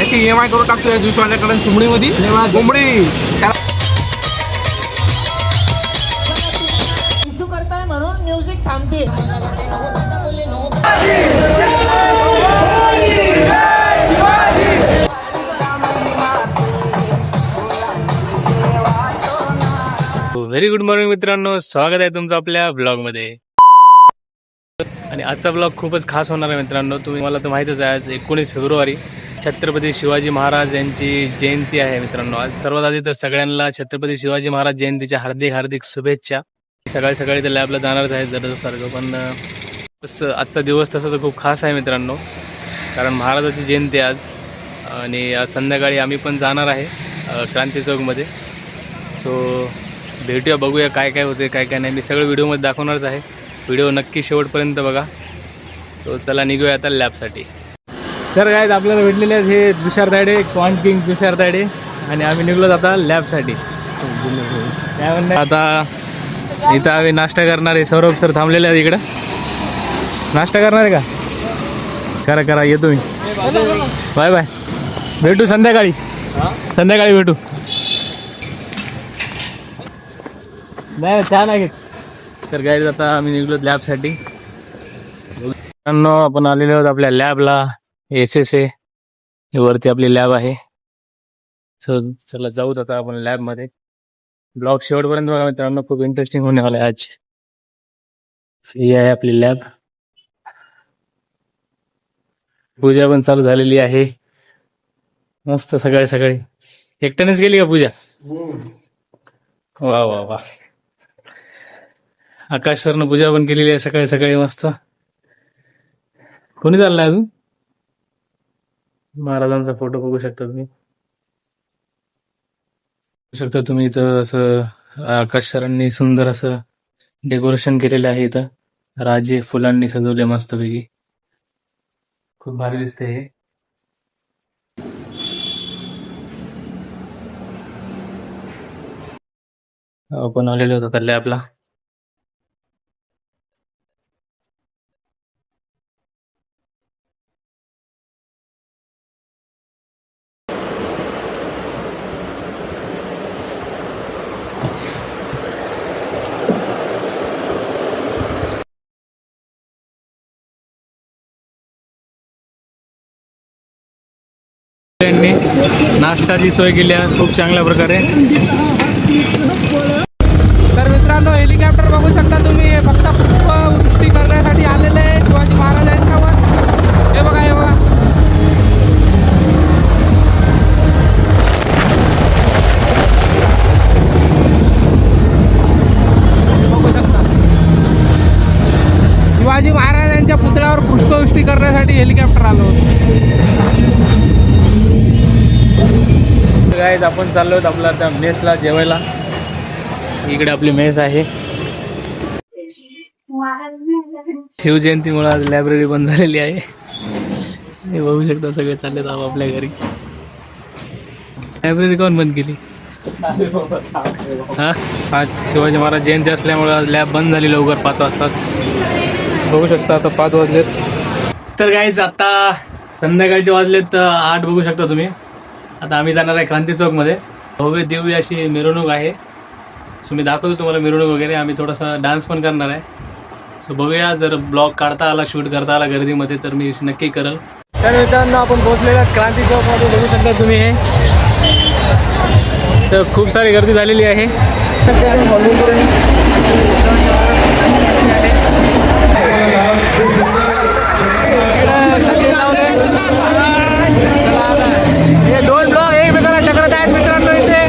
त्याची EMI करून टाकतो या ज्यूसवाल्याकडे सुमडीमध्ये कोंबडी इशू करताय म्हणून म्युझिक थांबते. व्हेरी गुड मॉर्निंग मित्रांनो, स्वागत आहे तुमचं आपल्या ब्लॉगमध्ये. आणि आजचा ब्लॉग खूपच खास होणार आहे मित्रांनो. मला तर माहीतच आहे, आज 19 फेब्रुवारी छत्रपती शिवाजी महाराज यांची जयंती आहे मित्रांनो. आज सर्वात आधी तर सगळ्यांना छत्रपती शिवाजी महाराज जयंतीच्या हार्दिक हार्दिक शुभेच्छा. सकाळी सकाळी तर लॅबला जाणारच आहे जरासारखं, पण आजचा दिवस तसं तर खूप खास आहे मित्रांनो, कारण महाराजाची जयंती आज. आणि आज संध्याकाळी आम्ही पण जाणार आहे क्रांती चौकमध्ये. सो भेटूया, बघूया काय काय होते काय काय नाही. मी सगळं व्हिडिओमध्ये दाखवणारच आहे. व्हिडिओ नक्की शेवटपर्यंत बघा. सो चला निघूया आता लॅबसाठी. तर काय आपल्याला भेटलेले आहेत हे तुषार दाडे, क्वांट किंग तुषार दाडे, आणि आम्ही निघलो आता लॅबसाठी. काय म्हणणं आता इथं आम्ही नाश्ता करणार आहे. सौरभ सर थांबलेले आहेत इकडं. नाश्ता करणार आहे का? करा करा, येतो मी. बाय बाय, भेटू संध्याकाळी. संध्याकाळी भेटू. नाही छान आहे. तर गाईज आता आम्ही निघलो लॅबसाठी. आपण आलेलो आहोत आपल्या लॅबला. SSA वरती आपली लॅब आहे. सो चला जाऊत आता आपण लॅबमध्ये. ब्लॉग शेवटपर्यंत बघा मित्रांनो, खूप इंटरेस्टिंग होणे वाला आहे आज. ही आहे आपली लॅब. पूजा पण चालू झालेली आहे मस्त. सकाळी सकाळी एकट्यानेच गेली का पूजा? वा वा वा. आकाश सरनं पूजा पण केलेली आहे सकाळी सकाळी मस्त. कोणी चाललाय अजून? महाराजांचा फोटो बघू शकता तुम्ही. इथं असं आकाश सरांनी सुंदर असं डेकोरेशन केलेलं आहे. इथं राजे फुलांनी सजवले मस्तपैकी. खूप भारी दिसते हे. आपण आलेलो होतो आता लॅबला. नाश्ताची सोय केली आहे खूप चांगल्या प्रकारे. तर मित्रांनो, हेलिकॉप्टर बघू शकता तुम्ही. हे फक्त पुष्पवृष्टी करण्यासाठी आलेले आहे शिवाजी महाराजांच्यावर. हे बघा, हे बघा. बघू शकता शिवाजी महाराजांच्या पुतळ्यावर पुष्पवृष्टी करण्यासाठी हेलिकॉप्टर आलो होतो. गाईज आपण चाललो आहोत आपल्या त्या मेसला जेवायला. इकडे आपली मेस आहे. शिवजयंतीमुळे आज लायब्ररी बंद झालेली आहे. हे बघू शकता सगळे चाललेत आपल्या घरी. लायब्ररी कोण बंद केली? हा, आज शिवाजी महाराज जयंती असल्यामुळे आज लॅब बंद झाली लवकर 5 वाजताच. बघू शकता आता 5 वाजलेत. तर गाईज आता संध्याकाळचे वाजलेत 8 बघू शकता तुम्ही. आता आम्ही जाणार आहे क्रांती चौकमध्ये. भव्य दिव्य अशी मिरवणूक आहे. सो मी दाखवतो तुम्हाला मिरवणूक वगैरे. आम्ही थोडासा डान्स पण करणार आहे. सो बघूया, जर ब्लॉग काढता आला, शूट करता आला गर्दीमध्ये तर मी नक्की करेल. तर मित्रांनो, आपण पोहोचलेलो क्रांती चौकमध्ये. बघू शकता तुम्ही हे. तर खूप सारी गर्दी झालेली आहे. हे 2 ब्लॉग एकमेकाला टकरत आहेत मित्रांनो. इथे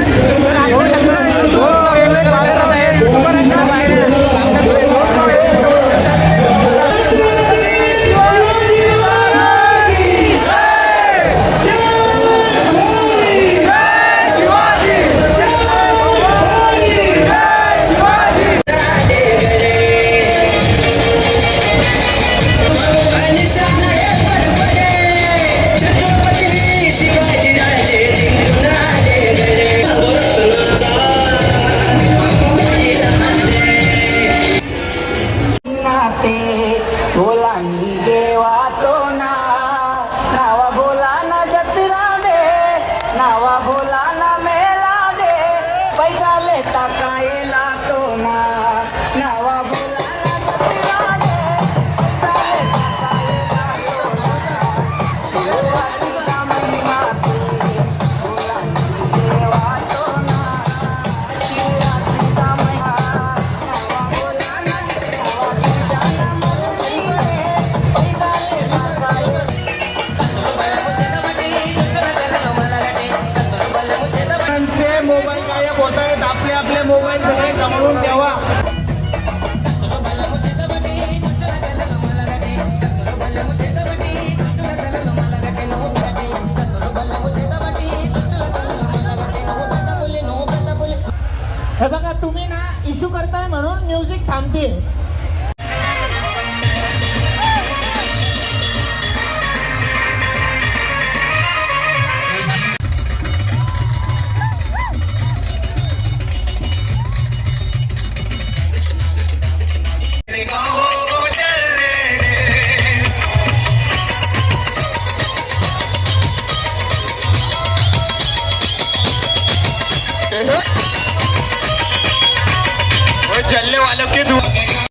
थांबतील.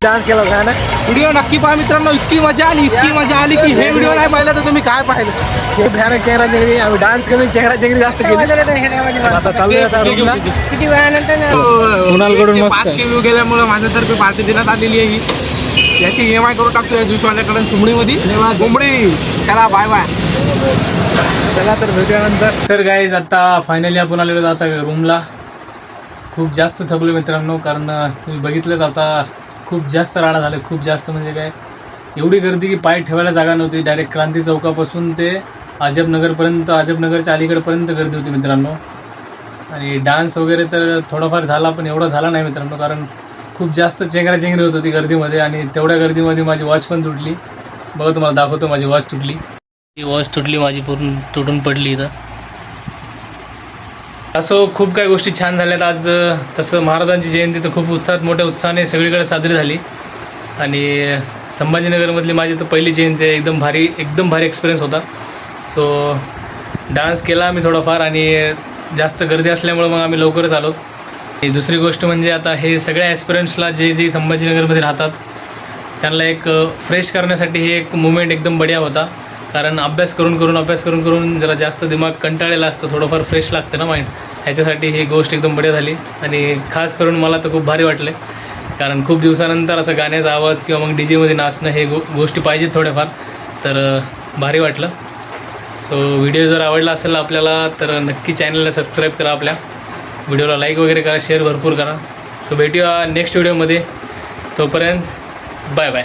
डान्स केला होता ना. व्हिडिओ नक्की पहा मित्रांनो. इतकी मजा आली की हे व्हिडिओ नाही पाहिलं तर तुम्ही काय पाहिलं. हे भयानक चेहरा चेंगरी. आम्ही डान्स कमी चेंगरी जास्त केली. आता चालू आहे आता रूमला. किती वेळानंतर कुणालकडून मस्त. 5K व्ह्यू गेल्यामुळे माझ्यातर्फे पार्टी देण्यात आलेली आहे ही. याची EMI करून टाकतो या ज्यूसवाल्याकडे सुमडीमध्ये. सुमडी चला बाय बाय. चला तर भेटूयानंतर. तर गाईज आता फायनली आपण आलेलो आता रूमला. खूप जास्त थकलो मित्रांनो, कारण तुम्ही बघितलंच आता खूप जास्त राडा झाले. खूप जास्त म्हणजे काय, एवढी गर्दी की पाय ठेवायला जागा नव्हती. डायरेक्ट क्रांती चौकापासून ते अजबनगरपर्यंत, अजबनगरच्या अलीकडपर्यंत गर्दी होती मित्रांनो. आणि डान्स वगैरे तर थोडाफार झाला, पण एवढा झाला नाही मित्रांनो, कारण खूप जास्त चेंगराचेंगरी होत होती गर्दीमध्ये. आणि तेवढ्या गर्दीमध्ये माझी वॉच पण तुटली. बघा तुम्हाला दाखवतो, माझी वॉच तुटली. ती वॉच तुटली माझी, पूर्ण तुटून पडली इथं. असो खूप काही गोष्टी छान झाल्यात आज. तसं महाराजांची जयंती तर खूप उत्साहात, मोठ्या उत्साहाने सगळीकडे साजरी झाली. आणि संभाजीनगरमधली माझी तर पहिली जयंती आहे. एकदम भारी एक्सपिरियन्स होता. सो डान्स केला आम्ही थोडाफार, आणि जास्त गर्दी असल्यामुळं मग आम्ही लवकरच आलो. दुसरी गोष्ट म्हणजे आता हे सगळ्या ॲस्पिरंट्सला जे संभाजीनगरमध्ये राहतात त्यांना एक फ्रेश करण्यासाठी हे एक मुवमेंट एकदम बढिया होता. कारण अभ्यास करून जरा जास्त दिमाग कंटाळलेला असतं, थोडंफार फ्रेश लागतं ना माइंड. ह्याच्यासाठी ही गोष्ट एकदम बढिया झाली. आणि खास करून मला तर खूप भारी वाटलं, कारण खूप दिवसानंतर असं गाण्याचा आवाज किंवा मग DJमध्ये नाचणं हे गोष्टी पाहिजेत थोड्याफार. तर भारी वाटलं. सो व्हिडिओ जर आवडला असेल आपल्याला तर नक्की चॅनलला सबस्क्राईब करा, आपल्या व्हिडिओला लाईक वगैरे करा, शेअर भरपूर करा. सो भेटूया नेक्स्ट व्हिडिओमध्ये. तोपर्यंत बाय बाय.